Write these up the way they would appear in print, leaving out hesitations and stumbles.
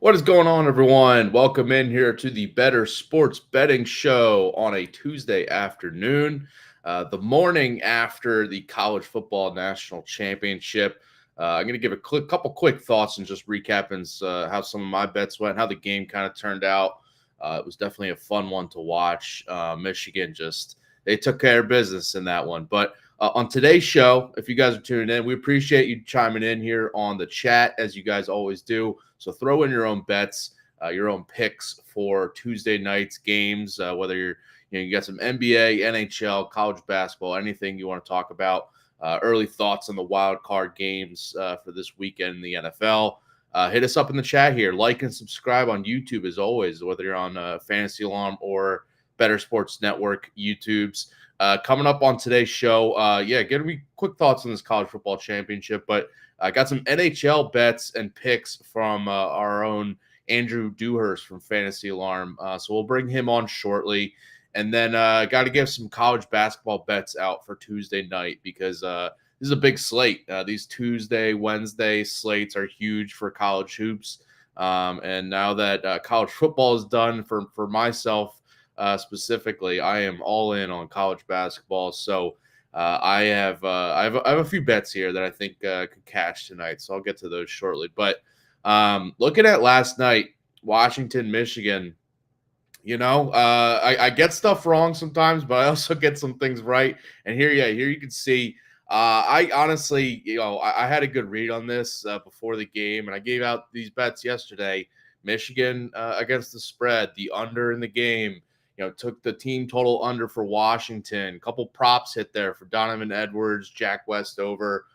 What is going on, everyone? Welcome in here to the Bettor Sports Betting Show on a Tuesday afternoon, the morning after the College Football National Championship. I'm going to give a couple quick thoughts and just recapping how some of my bets went, how the game kind of turned out. It was definitely a fun one to watch. Michigan they took care of business in that one. But on today's show, if you guys are tuning in, we appreciate you chiming in here on the chat, as you guys always do. So throw in your own bets, your own picks for Tuesday night's games, whether you got some NBA, NHL, college basketball, anything you want to talk about. Early thoughts on the wild card games for this weekend in the NFL. Hit us up in the chat here. Like and subscribe on YouTube as always, whether you're on Fantasy Alarm or Bettor Sports Network YouTubes. Coming up on today's show, give me quick thoughts on this college football championship, but I got some NHL bets and picks from our own Andrew Dewhirst from Fantasy Alarm. So we'll bring him on shortly. And then got to give some college basketball bets out for Tuesday night because this is a big slate. These Tuesday, Wednesday slates are huge for college hoops. And now that college football is done for myself specifically, I am all in on college basketball. So I have a few bets here that I think could catch tonight, so I'll get to those shortly. But looking at last night, Washington, Michigan, I get stuff wrong sometimes, but I also get some things right. And here you can see. I honestly, I had a good read on this before the game, and I gave out these bets yesterday. Michigan against the spread, the under in the game. Took the team total under for Washington. A couple props hit there for Donovan Edwards, Jack Westover.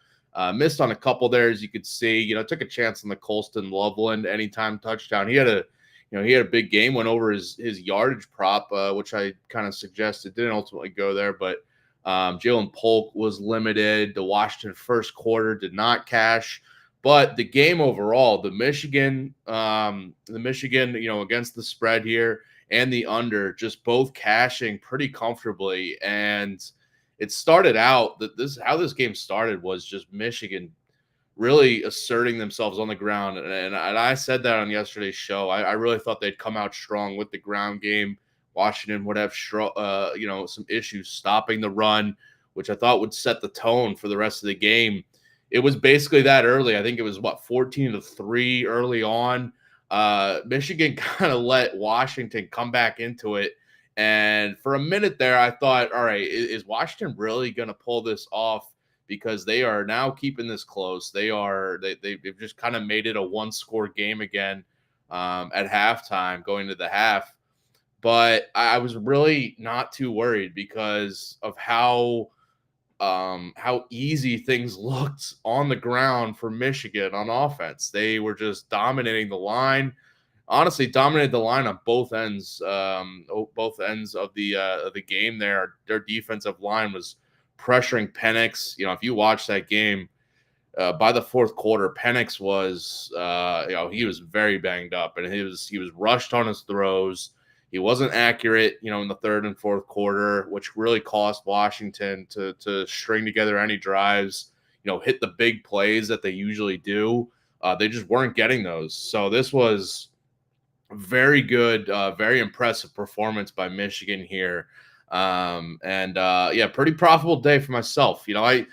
Missed on a couple there, as you could see. Took a chance on the Colston Loveland anytime touchdown. He had a big game, went over his yardage prop, which I kind of suggested. Didn't ultimately go there, but Jalen Polk was limited. The Washington first quarter did not cash. But the game overall, the Michigan, against the spread here, and the under, just both cashing pretty comfortably. And it started out how this game started was just Michigan really asserting themselves on the ground. And I said that on yesterday's show. I really thought they'd come out strong with the ground game. Washington would have some issues stopping the run, which I thought would set the tone for the rest of the game. It was basically that early. I think it was 14-3 early on. Michigan kind of let Washington come back into it. And for a minute there, I thought, all right, is Washington really going to pull this off? Because they are now keeping this close. They've just kind of made it a one-score game again at halftime going to the half. But I was really not too worried because of how easy things looked on the ground for Michigan on offense. They were just dominating the line. Honestly, dominated the line on both ends of the game there. Their defensive line was pressuring Penix. If you watch that game, by the fourth quarter, Penix was he was very banged up, and he was rushed on his throws. He wasn't accurate, in the third and fourth quarter, which really cost Washington to string together any drives, hit the big plays that they usually do. They just weren't getting those. So this was very good, very impressive performance by Michigan here. Pretty profitable day for myself. I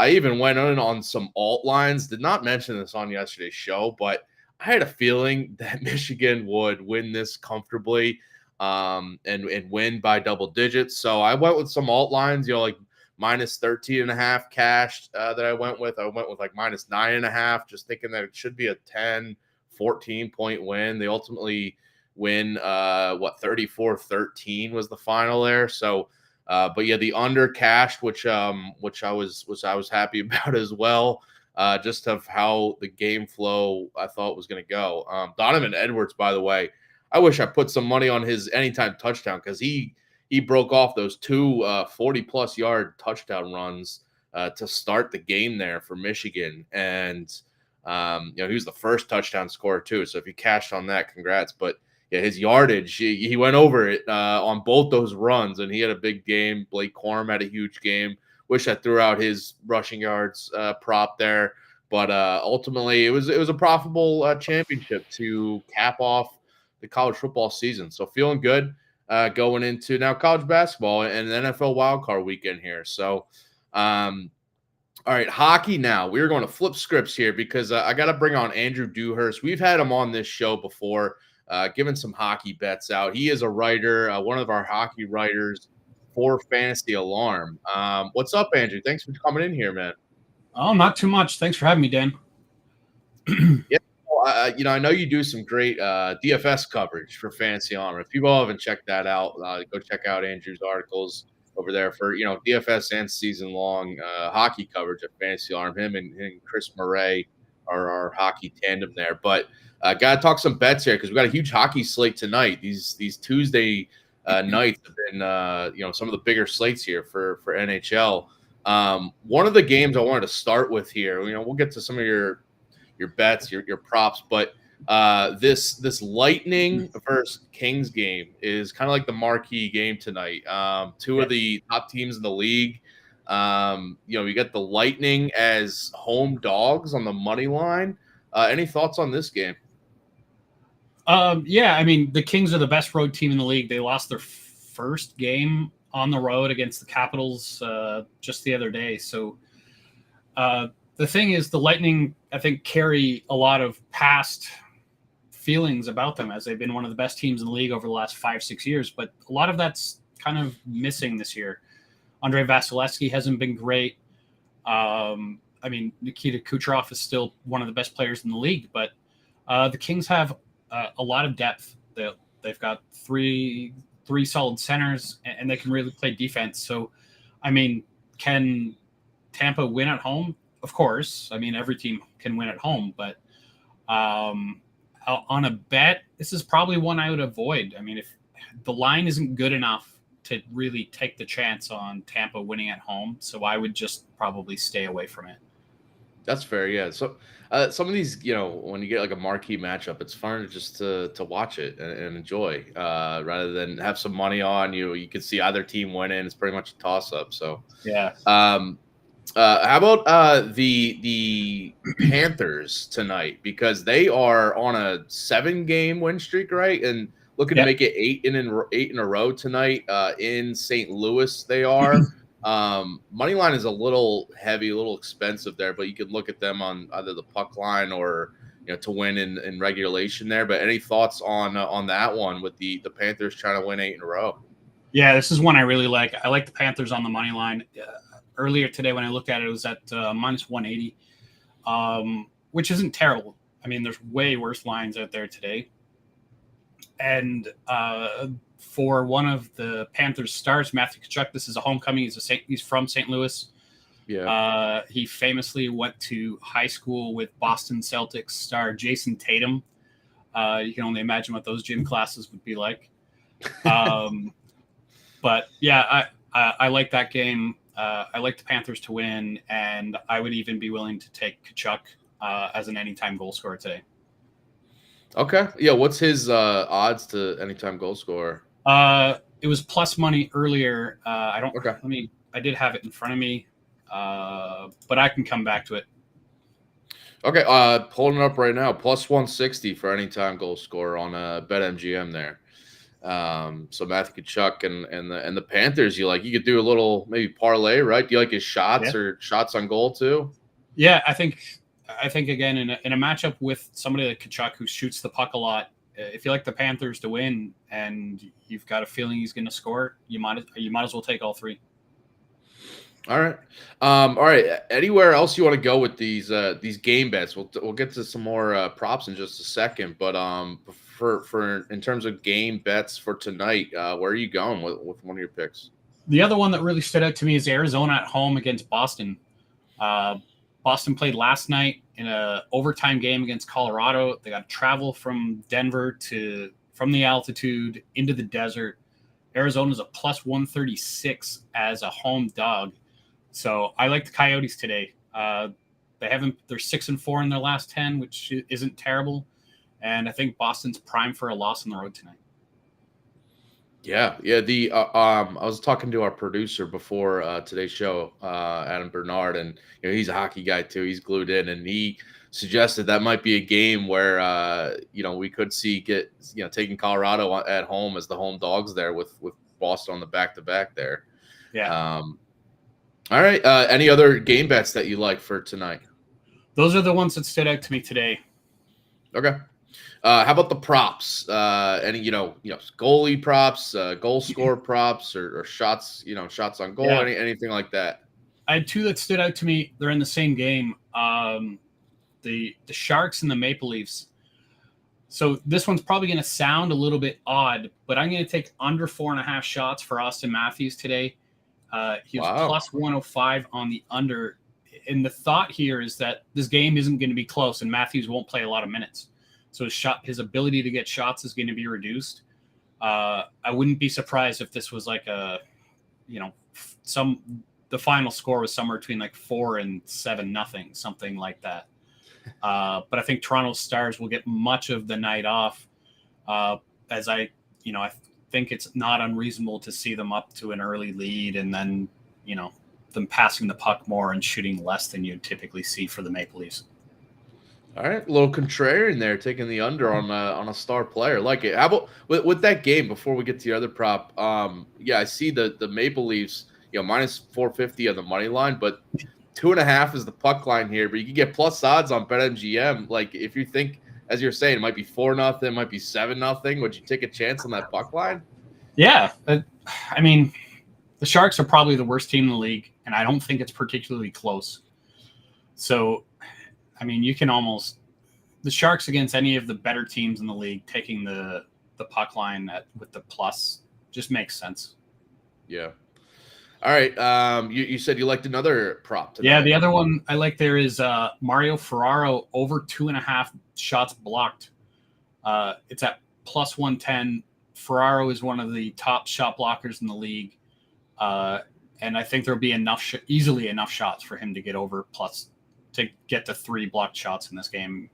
even went on some alt lines. Did not mention this on yesterday's show, but I had a feeling that Michigan would win this comfortably and win by double digits. So I went with some alt lines, like minus 13.5 cashed that I went with. I went with like minus 9.5, just thinking that it should be a 10, 14-point win. They ultimately win 34-13 was the final there. So the under cashed, which I was happy about as well. Just of how the game flow I thought was going to go. Donovan Edwards, by the way, I wish I put some money on his anytime touchdown because he broke off those two 40-plus yard touchdown runs to start the game there for Michigan. And, he was the first touchdown scorer too. So if you cashed on that, congrats. But yeah, his yardage, he went over it on both those runs, and he had a big game. Blake Corum had a huge game. Wish I threw out his rushing yards prop there. But ultimately, it was a profitable championship to cap off the college football season. So feeling good going into now college basketball and the NFL wildcard weekend here. So, all right, hockey now. We're going to flip scripts here because I got to bring on Andrew Dewhirst. We've had him on this show before, giving some hockey bets out. He is a writer, one of our hockey writers for Fantasy Alarm. What's up, Andrew? Thanks for coming in here, man. Oh, not too much. Thanks for having me, Dan. Yeah, well, I know you do some great DFS coverage for Fantasy Alarm. If people haven't checked that out, go check out Andrew's articles over there for DFS and season long hockey coverage at Fantasy Alarm. Him and Chris Murray are our hockey tandem there. But got to talk some bets here because we got a huge hockey slate tonight. These Tuesday nights have been some of the bigger slates here for NHL. One of the games I wanted to start with here, we'll get to some of your bets, your props, but this Lightning versus Kings game is kind of like the marquee game tonight. Two of the top teams in the league. You got the Lightning as home dogs on the money line. Any thoughts on this game? Yeah, I mean, the Kings are the best road team in the league. They lost their first game on the road against the Capitals just the other day. So the thing is, the Lightning, I think, carry a lot of past feelings about them as they've been one of the best teams in the league over the last 5-6 years. But a lot of that's kind of missing this year. Andrei Vasilevsky hasn't been great. I mean, Nikita Kucherov is still one of the best players in the league, but the Kings have a lot of depth. They've got three solid centers, and they can really play defense. So, I mean, can Tampa win at home? Of course. I mean, every team can win at home, but on a bet, this is probably one I would avoid. I mean, if the line isn't good enough to really take the chance on Tampa winning at home, so I would just probably stay away from it. That's fair, yeah. So some of these, when you get like a marquee matchup, it's fun just to watch it and enjoy rather than have some money on you. You can see either team winning. It's pretty much a toss up. So yeah. How about the Panthers tonight, because they are on a 7-game win streak, right? And looking to make it 8 in a row tonight in St. Louis. They are. Money line is a little heavy, a little expensive there, but you could look at them on either the puck line or to win in regulation there. But any thoughts on that one with the Panthers trying to win 8 in a row? Yeah, this is one I really like. I like the Panthers on the money line. Earlier today when I looked at it, it was at minus 180, which isn't terrible. I mean, there's way worse lines out there today. And for one of the Panthers stars, Matthew Tkachuk, this is a homecoming. He's from St. Louis. Yeah. He famously went to high school with Boston Celtics star Jason Tatum. You can only imagine what those gym classes would be like. But yeah, I like that game. I like the Panthers to win, and I would even be willing to take Tkachuk as an anytime goal scorer today. Okay. Yeah. What's his odds to anytime goal scorer? It was plus money earlier. Okay. I did have it in front of me, but I can come back to it. Okay. Pulling it up right now. Plus 160 for anytime goal scorer on BetMGM there. So Matthew Tkachuk and the Panthers, you could do a little maybe parlay, right? Do you like his shots or shots on goal too? Yeah, I think again in a matchup with somebody like Tkachuk who shoots the puck a lot, if you like the Panthers to win and you've got a feeling he's going to score, you might as well take all three. All right. All right. Anywhere else you want to go with these game bets? We'll get to some more props in just a second, but for in terms of game bets for tonight, where are you going with one of your picks? The other one that really stood out to me is Arizona at home against Boston. Boston played last night in an overtime game against Colorado. They got to travel from Denver from the altitude into the desert. Arizona's a plus 136 as a home dog. So I like the Coyotes today. They're 6-4 in their last 10, which isn't terrible. And I think Boston's primed for a loss on the road tonight. Yeah, yeah. I was talking to our producer before today's show, Adam Bernard, and he's a hockey guy too. He's glued in, and he suggested that might be a game where we could see taking Colorado at home as the home dogs there with Boston on the back to back there. Yeah. All right. Any other game bets that you like for tonight? Those are the ones that stood out to me today. Okay. How about the props? Any goalie props, goal score props, or shots? Shots on goal. Yeah. Anything like that? I had two that stood out to me. They're in the same game. The Sharks and the Maple Leafs. So this one's probably going to sound a little bit odd, but I'm going to take under 4.5 shots for Austin Matthews today. He was plus 105 on the under. And the thought here is that this game isn't going to be close, and Matthews won't play a lot of minutes. So his ability to get shots is going to be reduced. I wouldn't be surprised if this was like the final score was somewhere between like 4 and 7-0, something like that. But I think Toronto Stars will get much of the night off. As I think it's not unreasonable to see them up to an early lead and then, them passing the puck more and shooting less than you'd typically see for the Maple Leafs. All right, a little contrarian there, taking the under on a star player. Like it. How about with that game? Before we get to the other prop, I see the Maple Leafs, minus 450 on the money line, but 2.5 is the puck line here. But you can get plus odds on BetMGM. Like if you think, as you're saying, it might be 4-0, it might be 7-0. Would you take a chance on that puck line? Yeah, I mean, the Sharks are probably the worst team in the league, and I don't think it's particularly close. So, I mean, you can almost the Sharks against any of the better teams in the league taking the puck line with the plus just makes sense. Yeah. All right. You said you liked another prop today. Yeah, the other one I like there is Mario Ferraro over 2.5 shots blocked. It's at plus 110. Ferraro is one of the top shot blockers in the league. And I think there'll be easily enough shots for him to get over plus to get the 3 blocked shots in this game.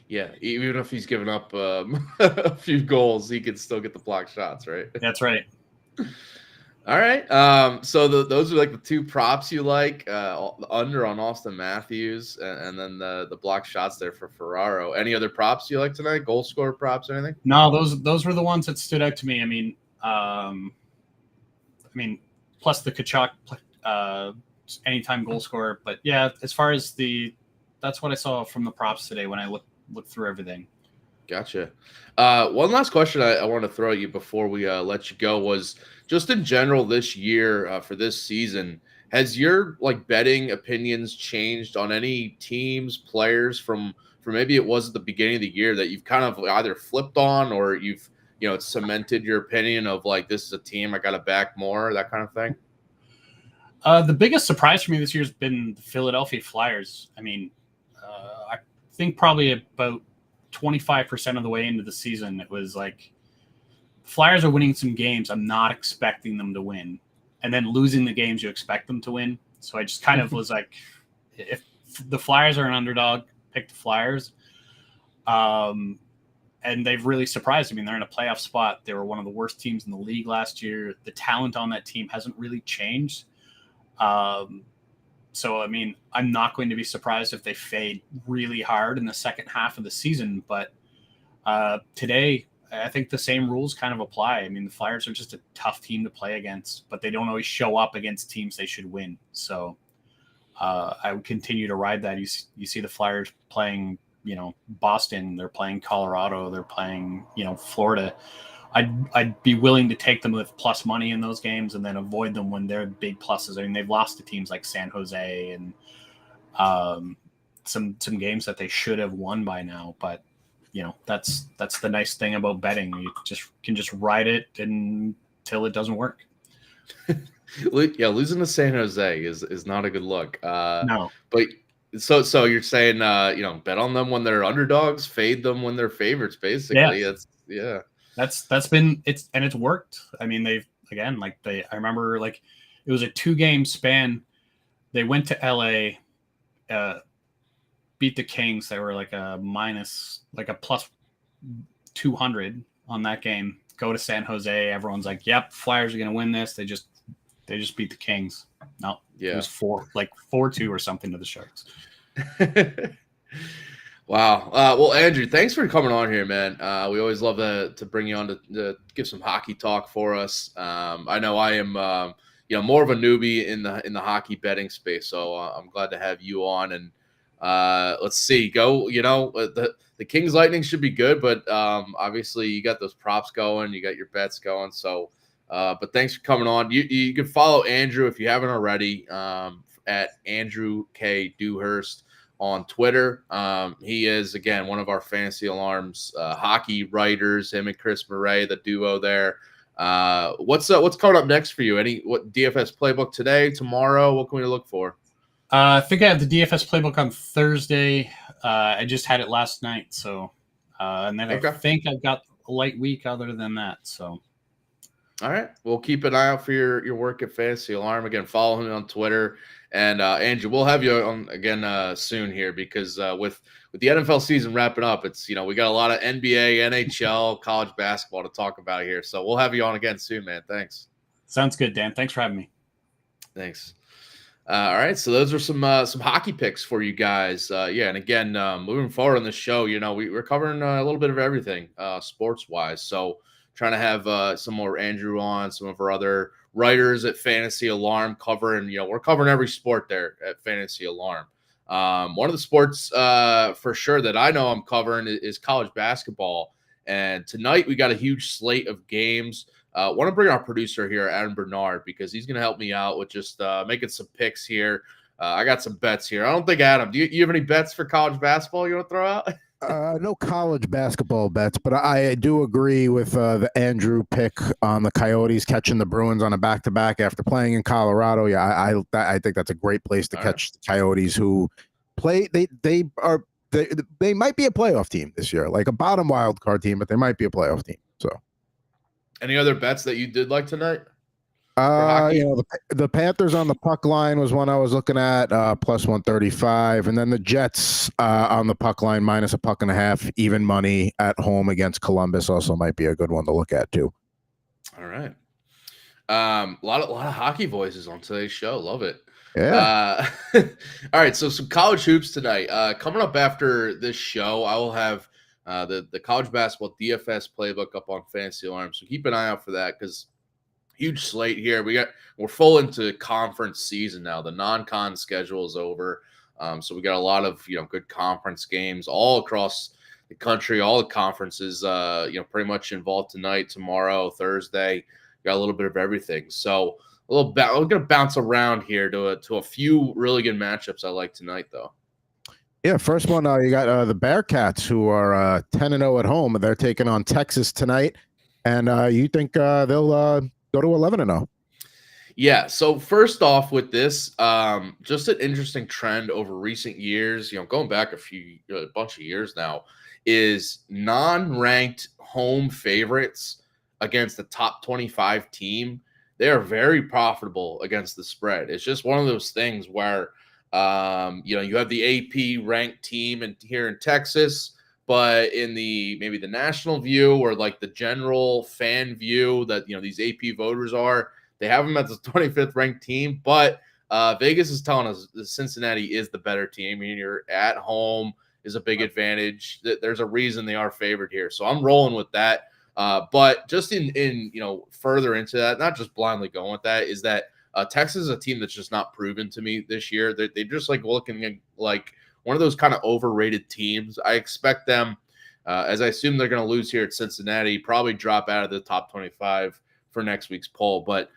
Yeah, even if he's given up a few goals, he can still get the blocked shots, right? That's right. All right. So those are like the two props you like, the under on Austin Matthews, and then the blocked shots there for Ferraro. Any other props you like tonight? Goal scorer props or anything? No, those were the ones that stood out to me. I mean, plus the Kachuk anytime goal scorer. But yeah, as far as that's what I saw from the props today when I looked through everything. Gotcha. One last question I want to throw at you before we let you go was just in general this year for this season, has your betting opinions changed on any teams, players from maybe it was at the beginning of the year that you've kind of either flipped on or you've cemented your opinion of this is a team I got to back more, that kind of thing? The biggest surprise for me this year has been the Philadelphia Flyers. I mean, I think probably about 25% of the way into the season, it was like Flyers are winning some games I'm not expecting them to win, and then losing the games you expect them to win. So I just kind of was like, if the Flyers are an underdog, pick the Flyers. And they've really surprised. I mean, they're in a playoff spot. They were one of the worst teams in the league last year. The talent on that team hasn't really changed. So, I mean, I'm not going to be surprised if they fade really hard in the second half of the season. But today, I think the same rules kind of apply. I mean, the Flyers are just a tough team to play against, but they don't always show up against teams they should win. So I would continue to ride that. You see the Flyers playing, Boston, they're playing Colorado, they're playing, Florida. I'd be willing to take them with plus money in those games and then avoid them when they're big pluses. I mean, they've lost to teams like San Jose and some games that they should have won by now. But that's the nice thing about betting. You can just ride it until it doesn't work. Yeah, losing to San Jose is not a good look. No, but so you're saying bet on them when they're underdogs, fade them when they're favorites. Basically, yeah. That's been it's worked. I mean, I remember it was a 2-game span. They went to LA, beat the Kings. They were a plus 200 on that game. go to San Jose. Everyone's like, "Yep, Flyers are going to win this." They just beat the Kings. No, Yeah, it was 4-2 or something to the Sharks. Wow. Well, Andrew, thanks for coming on here, man. We always love to bring you on to give some hockey talk for us. I know I am, more of a newbie in the hockey betting space, so I'm glad to have you on. And let's see, go. The Kings Lightning should be good, but obviously you got those props going, you got your bets going. So, but thanks for coming on. You can follow Andrew if you haven't already at Andrew K. Dewhirst on Twitter. He is, again, one of our Fantasy Alarms hockey writers, him and Chris Murray, the duo there. What's coming up next for you? What DFS playbook today, tomorrow? What can we look for? I think I have the DFS playbook on Thursday. I just had it last night. So, and then I think I've got a light week other than that. So. All right. We'll keep an eye out for your work at Fantasy Alarm. Again, follow him on Twitter. And Andrew, we'll have you on again soon here because with the NFL season wrapping up, it's we got a lot of NBA, NHL, college basketball to talk about here. So we'll have you on again soon, man. Thanks. Sounds good, Dan. Thanks for having me. Thanks. All right, so those are some hockey picks for you guys. And again, moving forward on the show, we're covering a little bit of everything sports wise. So trying to have some more Andrew on, some of our other writers at Fantasy Alarm covering, we're covering every sport there at Fantasy Alarm. One of the sports for sure that I know I'm covering is college basketball. And tonight we got a huge slate of games. I want to bring our producer here, Adam Bernard, because he's going to help me out with just making some picks here. I got some bets here. I don't think, Adam, do you have any bets for college basketball you want to throw out? No college basketball bets, but I do agree with the Andrew pick on the Coyotes catching the Bruins on a back-to-back after playing in Colorado. Yeah, I think that's a great place to catch the Coyotes, who play. They might be a playoff team this year, like a bottom wild card team, but they might be a playoff team. So, any other bets that you did like tonight? The Panthers on the puck line was one I was looking at, plus 135, and then the Jets on the puck line minus a puck and a half, even money at home against Columbus also might be a good one to look at too. All right, a lot of hockey voices on today's show. Love it. Yeah. All right, so some college hoops tonight. Coming up after this show, I will have the college basketball DFS playbook up on Fantasy Alarm, so keep an eye out for that because. Huge slate here. We're full into conference season now. The non-con schedule is over, so we got a lot of good conference games all across the country. All the conferences, pretty much involved tonight, tomorrow, Thursday. Got a little bit of everything. So we're gonna bounce around here to a few really good matchups I like tonight, though. Yeah, first one you got the Bearcats, who are 10-0 at home. They're taking on Texas tonight, and you think they'll go to 11-0. Yeah. So first off with this, just an interesting trend over recent years, going back a bunch of years now, is non-ranked home favorites against the top 25 team. They are very profitable against the spread. It's just one of those things where, you have the AP ranked team here in Texas, but in maybe the national view or like the general fan view that, these AP voters they have them as the 25th ranked team, but Vegas is telling us that Cincinnati is the better team. I mean, you're at home is a big advantage. There's a reason they are favored here. So I'm rolling with that. But just in further into that, not just blindly going with that, is that Texas is a team that's just not proven to me this year. They just looking like one of those kind of overrated teams. I expect them, as I assume they're going to lose here at Cincinnati, probably drop out of the top 25 for next week's poll. But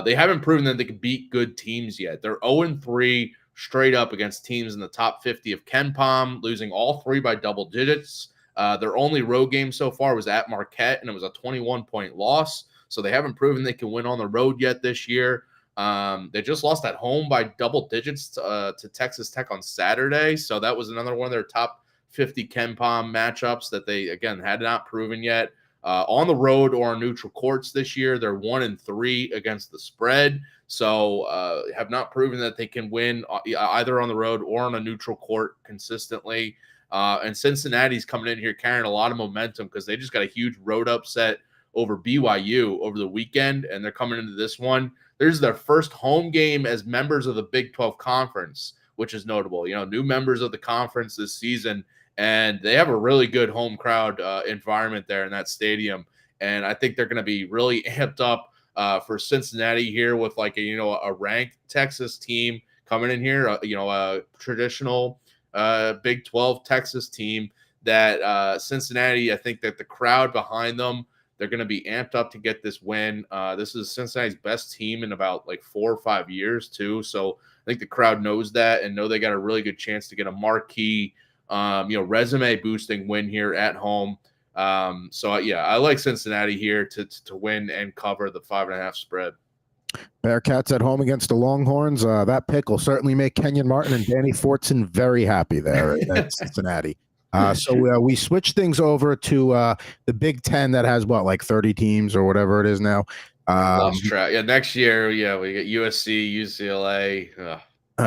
they haven't proven that they can beat good teams yet. They're 0-3 straight up against teams in the top 50 of KenPom, losing all three by double digits. Their only road game so far was at Marquette, and it was a 21-point loss. So they haven't proven they can win on the road yet this year. They just lost at home by double digits to Texas Tech on Saturday. So that was another one of their top 50 KenPom matchups that they, again, had not proven yet. On the road or on neutral courts this year, they're 1-3 against the spread. So have not proven that they can win either on the road or on a neutral court consistently. And Cincinnati's coming in here carrying a lot of momentum because they just got a huge road upset over BYU over the weekend, and they're coming into this one. There's their first home game as members of the Big 12 Conference, which is notable. New members of the conference this season, and they have a really good home crowd environment there in that stadium. And I think they're going to be really amped up for Cincinnati here with a ranked Texas team coming in here, a traditional Big 12 Texas team that Cincinnati, I think that the crowd behind them, they're going to be amped up to get this win. This is Cincinnati's best team in about 4 or 5 years too. So I think the crowd knows that and know they got a really good chance to get a marquee, resume boosting win here at home. I like Cincinnati here to win and cover the 5.5 spread. Bearcats at home against the Longhorns. That pick will certainly make Kenyon Martin and Danny Fortson very happy there at Cincinnati. So we switch things over to the Big Ten that has 30 teams or whatever it is now. Lost track. Yeah, next year, we got USC, UCLA.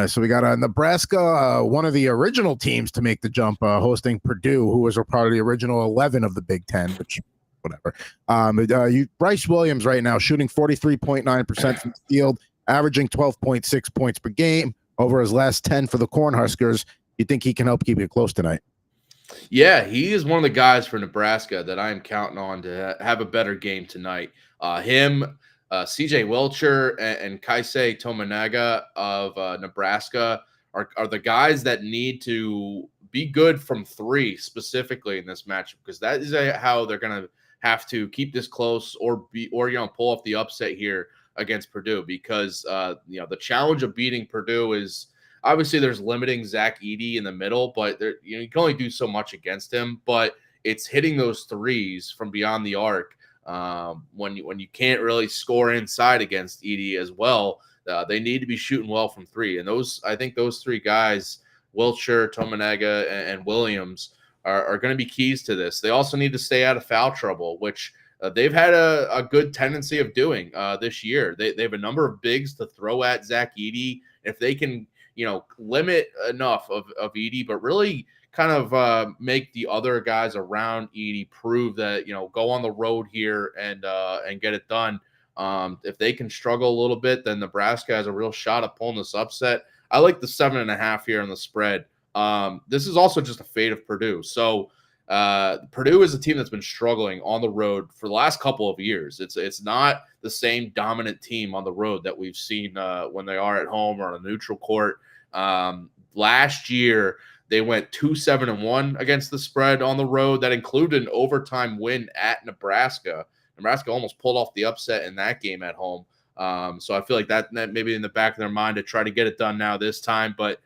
So we got Nebraska, one of the original teams to make the jump, hosting Purdue, who was a part of the original 11 of the Big Ten, which whatever. Bryce Williams right now shooting 43.9% from the field, averaging 12.6 points per game over his last 10 for the Cornhuskers. You think he can help keep it close tonight? Yeah, he is one of the guys for Nebraska that I'm counting on to have a better game tonight. Him, CJ Wilcher, and Kaisei Tominaga of Nebraska are the guys that need to be good from three specifically in this matchup, because that is how they're going to have to keep this close or pull off the upset here against Purdue, because the challenge of beating Purdue is obviously there's limiting Zach Edey in the middle, but you can only do so much against him. But it's hitting those threes from beyond the arc when you can't really score inside against Edey as well. They need to be shooting well from three, and I think those three guys, Wilcher, Tominaga, and Williams, are going to be keys to this. They also need to stay out of foul trouble, which they've had a good tendency of doing this year. They have a number of bigs to throw at Zach Edey. If they can limit enough of Edey, but really kind of make the other guys around Edey prove that, go on the road here and get it done. If they can struggle a little bit, then Nebraska has a real shot at pulling this upset. I like the 7.5 here on the spread. This is also just a fade of Purdue. So Purdue is a team that's been struggling on the road for the last couple of years. It's not the same dominant team on the road that we've seen when they are at home or on a neutral court. Last year, they went 2-7-1 against the spread on the road. That included an overtime win at Nebraska. Nebraska almost pulled off the upset in that game at home. So I feel like that maybe in the back of their mind to try to get it done now this time. But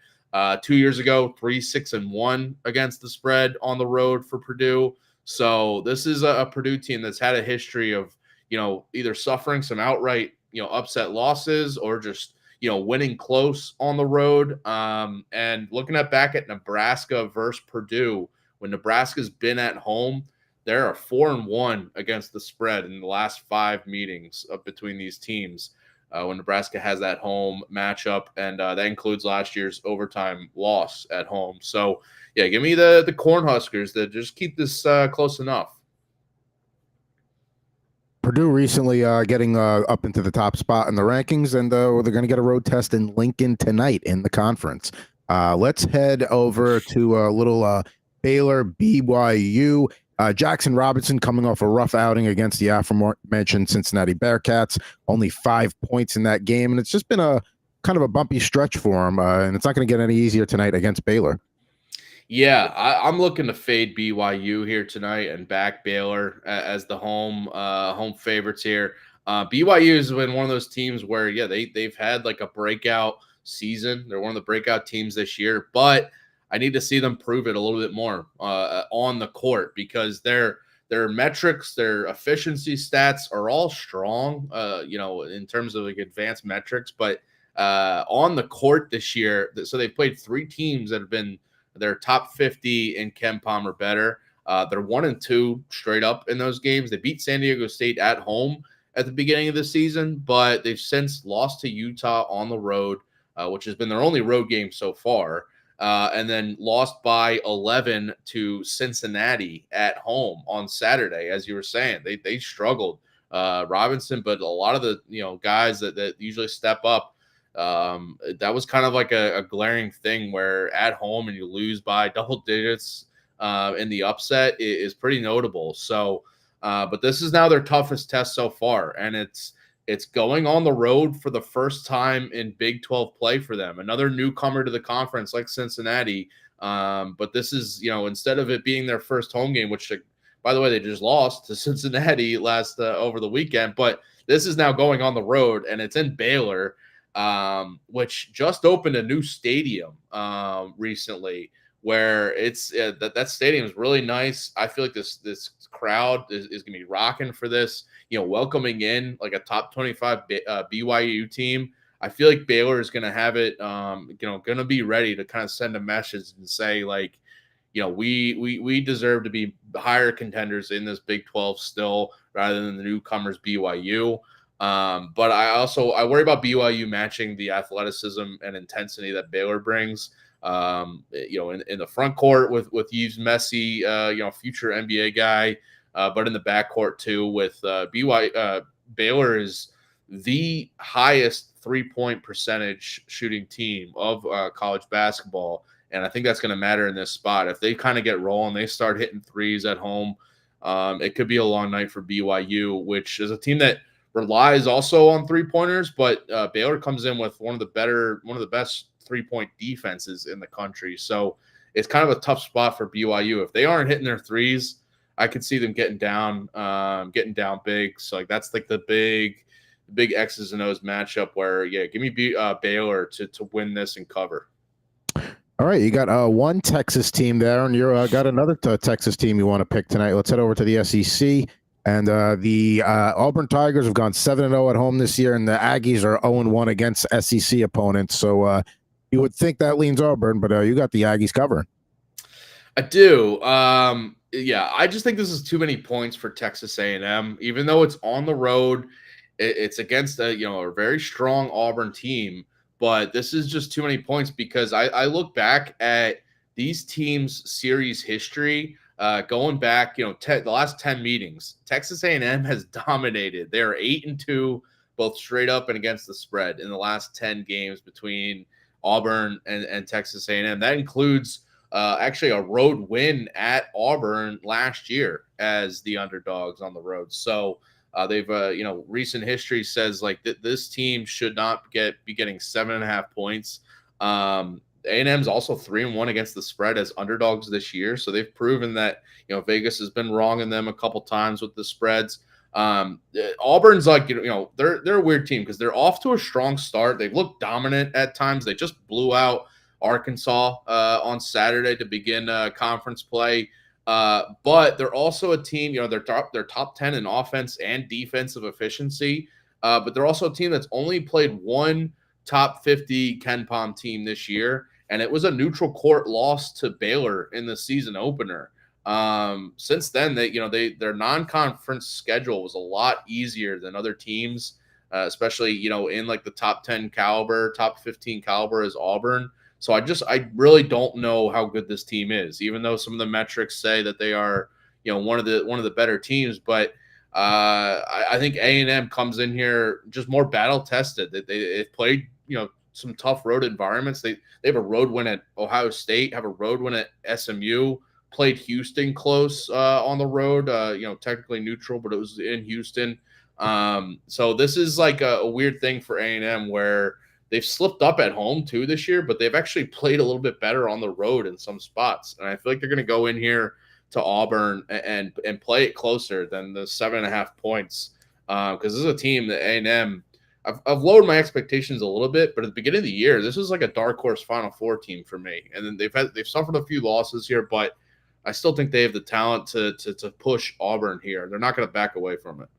2 years ago, 3-6-1 against the spread on the road for Purdue. So this is a Purdue team that's had a history of, either suffering some outright, upset losses or just, winning close on the road. And looking back at Nebraska versus Purdue, when Nebraska's been at home, they're 4-1 against the spread in the last 5 meetings between these teams. When Nebraska has that home matchup, and that includes last year's overtime loss at home. So, yeah, give me the Cornhuskers that just keep this close enough. Purdue recently getting up into the top spot in the rankings, and they're going to get a road test in Lincoln tonight in the conference. Let's head over to a little Baylor BYU. Jackson Robinson coming off a rough outing against the aforementioned Cincinnati Bearcats, only 5 points in that game, and it's just been a kind of a bumpy stretch for him, and it's not going to get any easier tonight against Baylor. Yeah, I'm looking to fade BYU here tonight and back Baylor as the home favorites here. BYU has been one of those teams where, they've had like a breakout season. They're one of the breakout teams this year, but I need to see them prove it a little bit more on the court, because their metrics, their efficiency stats are all strong, in terms of like advanced metrics. But on the court this year, so they've played 3 teams that have been their top 50 in KenPom or better. They're 1-2 straight up in those games. They beat San Diego State at home at the beginning of the season, but they've since lost to Utah on the road, which has been their only road game so far. and then lost by 11 to Cincinnati at home on Saturday. As you were saying, they struggled. Robinson, but a lot of the guys that usually step up. That was kind of like a glaring thing where at home and you lose by double digits in the upset is pretty notable. So, but this is now their toughest test so far, and it's going on the road for the first time in Big 12 play for them. Another newcomer to the conference like Cincinnati. But this is, instead of it being their first home game, which, by the way, they just lost to Cincinnati last over the weekend. But this is now going on the road, and it's in Baylor, which just opened a new stadium recently, where it's that stadium is really nice. I feel like this crowd is going to be rocking for this. Welcoming in like a top 25 BYU team. I feel like Baylor is going to have it, going to be ready to kind of send a message and say, like, we deserve to be higher contenders in this Big 12 still, rather than the newcomers BYU. But I worry about BYU matching the athleticism and intensity that Baylor brings. In the front court with Yves Messi, future NBA guy, but in the backcourt too with Baylor is the highest 3-point percentage shooting team of college basketball. And I think that's going to matter in this spot. If they kind of get rolling, they start hitting threes at home. It could be a long night for BYU, which is a team that relies also on 3-pointers, but Baylor comes in with one of the best 3-point defenses in the country. So it's kind of a tough spot for BYU. If they aren't hitting their threes, I could see them getting down big. So like that's like the big X's and O's matchup where, give me Baylor to win this and cover. All right, you got one Texas team there, and you got another Texas team you want to pick tonight. Let's head over to the SEC. And the Auburn Tigers have gone 7-0 at home this year, and the Aggies are 0-1 against SEC opponents. So you would think that leans Auburn, but you got the Aggies covering. I do. I just think this is too many points for Texas A&M. Even though it's on the road, it's against a very strong Auburn team. But this is just too many points because I look back at these teams' series history. Going back, the last 10 meetings, Texas A&M has dominated. They are 8-2, both straight up and against the spread in the last 10 games between Auburn and Texas A&M. That includes actually a road win at Auburn last year as the underdogs on the road. So they've, recent history says like this team should not be getting 7.5 points. A&M's also 3-1 against the spread as underdogs this year. So they've proven that, Vegas has been wrong in them a couple times with the spreads. Auburn's like, they're a weird team because they're off to a strong start. They've looked dominant at times. They just blew out Arkansas on Saturday to begin conference play. But they're also a team, they're top 10 in offense and defensive efficiency. But they're also a team that's only played one top 50 Ken Pom team this year, and it was a neutral court loss to Baylor in the season opener. Since then, their non-conference schedule was a lot easier than other teams, especially in like the top 10 caliber, top 15 caliber is Auburn. So I really don't know how good this team is, even though some of the metrics say that they are one of the better teams, but I think A&M comes in here just more battle tested. They've played some tough road environments. They have a road win at Ohio State, have a road win at SMU, played Houston close on the road. Technically neutral, but it was in Houston. So this is like a weird thing for A&M where they've slipped up at home too this year, but they've actually played a little bit better on the road in some spots. And I feel like they're going to go in here to Auburn and play it closer than the 7.5 points. Because this is a team that A&M, I've lowered my expectations a little bit, but at the beginning of the year, this was like a dark horse Final Four team for me. And then they've suffered a few losses here, but I still think they have the talent to push Auburn here. They're not going to back away from it.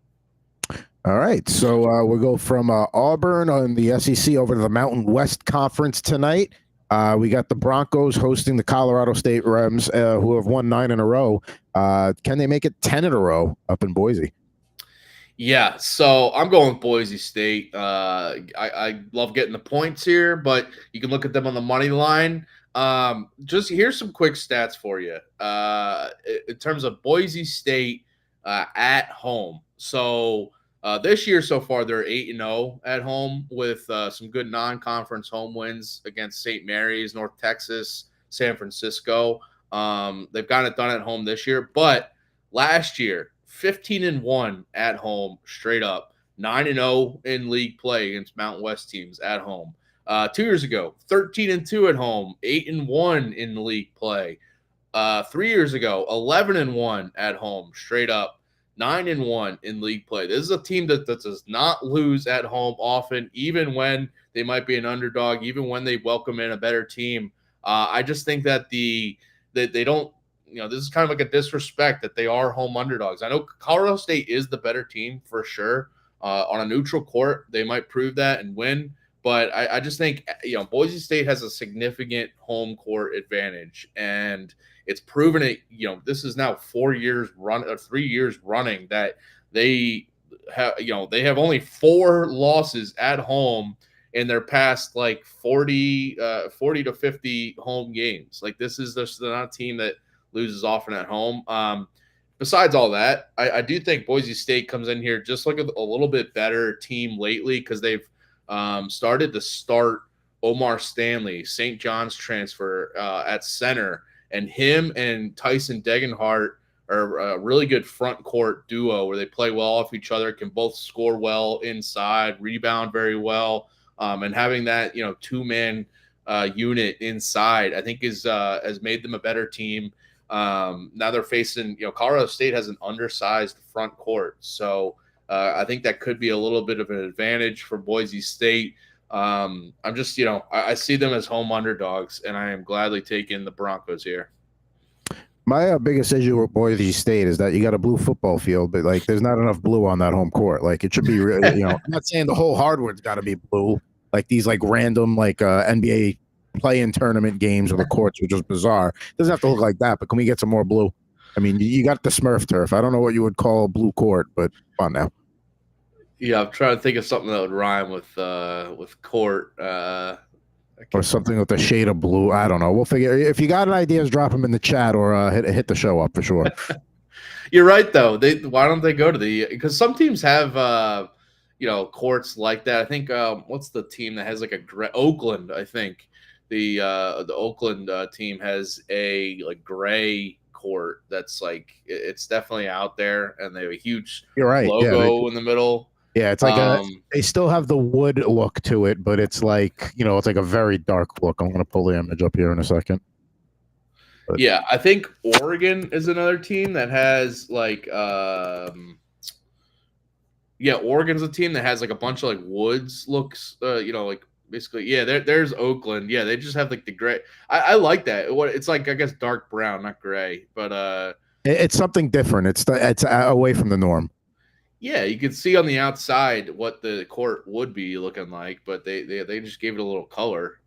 All right, so we'll go from Auburn on the SEC over to the Mountain West Conference tonight. We got the Broncos hosting the Colorado State Rams, who have won 9 in a row. Can they make it 10 in a row up in Boise? Yeah, so I'm going with Boise State. I love getting the points here, but you can look at them on the money line. Just here's some quick stats for you. In terms of Boise State at home. So this year so far, they're 8-0 at home with some good non-conference home wins against St. Mary's, North Texas, San Francisco. They've gotten it done at home this year, but last year, 15-1 at home, straight up, 9-0 in league play against Mountain West teams at home. 2 years ago, 13-2 at home, 8-1 in league play. 3 years ago, 11-1 at home, straight up, 9-1 in league play. This is a team that does not lose at home often, even when they might be an underdog, even when they welcome in a better team. I just think that they don't. This is kind of like a disrespect that they are home underdogs. I know Colorado State is the better team for sure. On a neutral court, they might prove that and win. But I just think, Boise State has a significant home court advantage, and it's proven it. This is now 3 years running that they have only 4 losses at home in their past 40 to 50 home games. This is just not a team that loses often at home. Besides all that, I do think Boise State comes in here just like a little bit better team lately because they've started to start Omar Stanley, St. John's transfer at center, and him and Tyson Degenhart are a really good front court duo where they play well off each other, can both score well inside, rebound very well, and having that 2-man unit inside, I think has made them a better team. Now they're facing, Colorado State has an undersized front court. So I think that could be a little bit of an advantage for Boise State. I'm just, I see them as home underdogs, and I am gladly taking the Broncos here. My biggest issue with Boise State is that you got a blue football field, but there's not enough blue on that home court. It should be really, I'm not saying the whole hardwood's got to be blue. These random NBA play-in tournament games with the courts, which is bizarre. It doesn't have to look like that, but can we get some more blue? I mean, you got the Smurf turf. I don't know what you would call a blue court, but come on now. Yeah, I'm trying to think of something that would rhyme with court. Or something with a shade of blue. I don't know. We'll figure. If you got ideas, drop them in the chat or hit the show up for sure. You're right, though. Why don't they go to because some teams have courts like that. I think what's the team that has Oakland? I think the Oakland team has a gray court that's it's definitely out there, and they have a huge logo in the middle. Yeah, it's they still have the wood look to it, but it's it's a very dark look. I'm going to pull the image up here in a second. But. Yeah, I think Oregon is another team that has Oregon's a team that has a bunch of woods looks, basically. Yeah, there's Oakland. Yeah, they just have the gray. I like that. It's I guess dark brown, not gray, but it's something different. It's away from the norm. Yeah, you could see on the outside what the court would be looking like, but they just gave it a little color.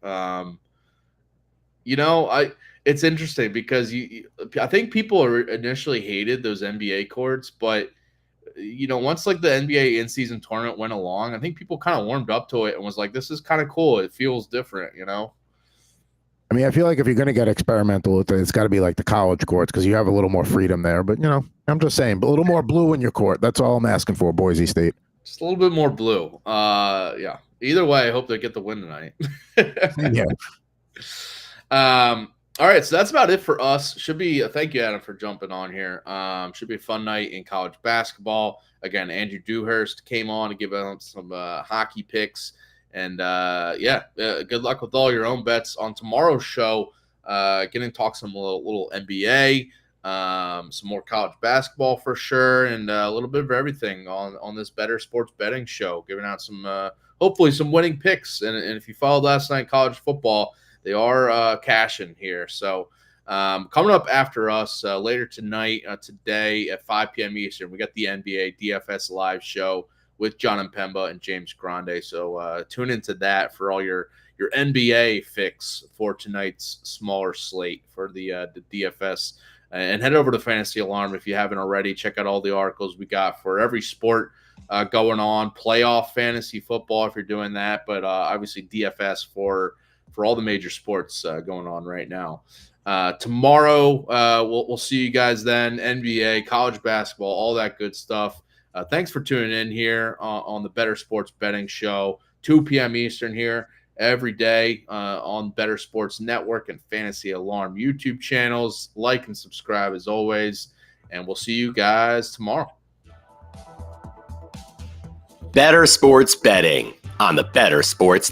It's interesting because I think people initially hated those NBA courts, but once the NBA in-season tournament went along, I think people kind of warmed up to it and was like, this is kind of cool. It feels different, I mean, I feel like if you're going to get experimental with it, it's got to be the college courts because you have a little more freedom there. But, I'm just saying, a little more blue in your court. That's all I'm asking for, Boise State. Just a little bit more blue. Yeah. Either way, I hope they get the win tonight. Yeah. All right, so that's about it for us. Should be thank you, Adam, for jumping on here. Should be a fun night in college basketball. Again, Andrew Dewhirst came on to give out some hockey picks. And good luck with all your own bets on tomorrow's show. Getting to talk some little NBA, some more college basketball for sure, and a little bit of everything on this Bettor Sports Betting show. Giving out some hopefully some winning picks. And if you followed last night college football, they are cashing here. So coming up after us later tonight, today at 5 p.m. Eastern, we got the NBA DFS live show with John Mpemba and James Grande. So tune into that for all your NBA fix for tonight's smaller slate for the DFS. And head over to Fantasy Alarm if you haven't already. Check out all the articles we got for every sport going on. Playoff fantasy football if you're doing that, but obviously DFS for for all the major sports going on right now. Tomorrow, we'll see you guys then. NBA, college basketball, all that good stuff. Thanks for tuning in here on the Bettor Sports Betting Show, 2 p.m. Eastern here every day on Bettor Sports Network and Fantasy Alarm YouTube channels. Like and subscribe as always, and we'll see you guys tomorrow. Bettor Sports Betting on the Bettor Sports Network.